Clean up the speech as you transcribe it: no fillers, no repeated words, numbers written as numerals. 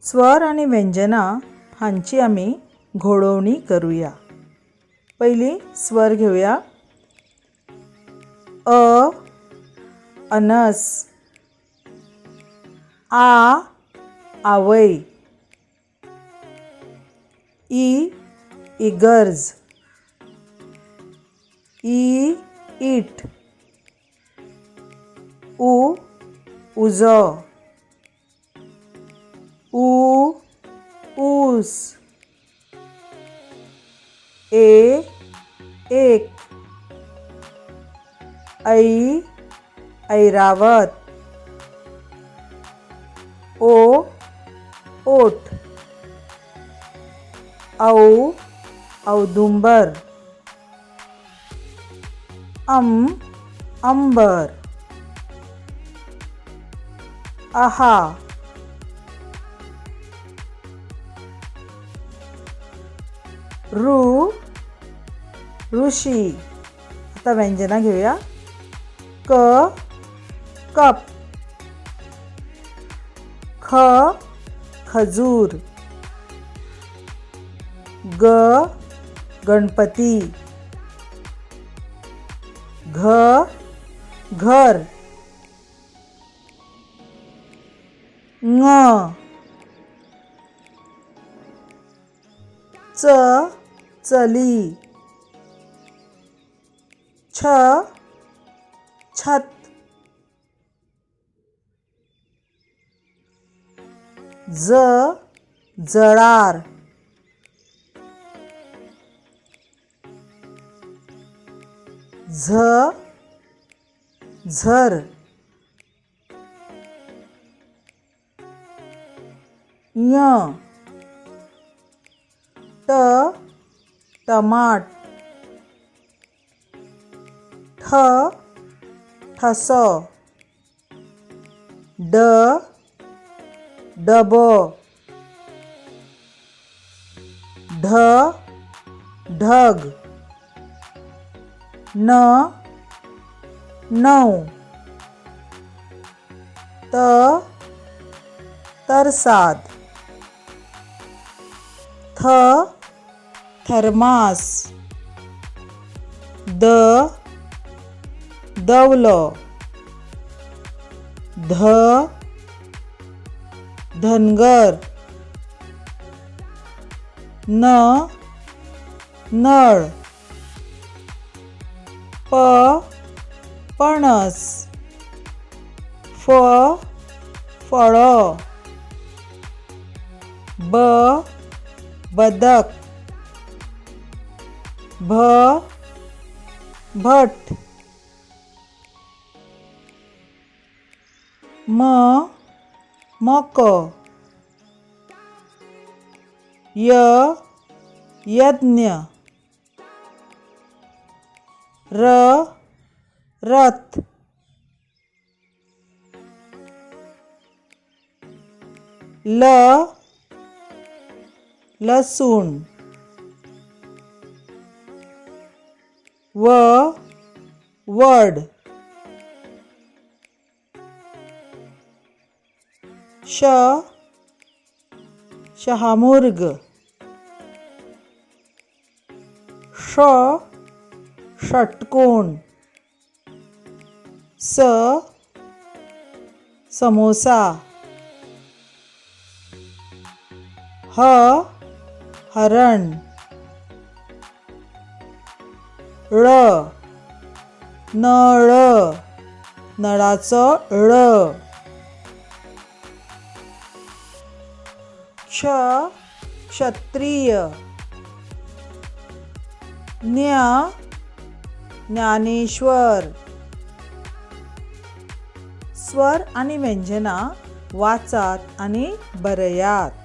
स्वर आणि व्यंजना हांची आम्ही घोळवणी करूया. पहिली स्वर घेऊया. अ अनस, आ आवई, ई इगर्ज, ई ईट, उ उजो, ऊ ऊस, ए एक, ऐ ऐरावत, ओ ओठ, औ औदुंबर, अंबर, आहा ऋ ऋषी. आता व्यंजना घेऊया. क कप, ख खजूर, ग गणपती, घ घर, ङ च चली, छ छत, ज जळार, झ झर, य ट टमाट, ठ ठसो, ड डबो, ढ ढग, न नऊ, त तरसाद, थ थर्मास, द दवलो, ध धनगर, न नळ, प पणस, फ फळो, ब बदक, भ भट, म मको, य यज्ञ, र रथ, ल लसूण, व वड, श शहामृग, ष षटकोण, स समोसा, ह हरण, ळ नळ नळाचो ळ, क्ष क्षत्रिय, ज्ञ ज्ञानेश्वर. स्वर आणि व्यंजना वाचात आणि बरयात.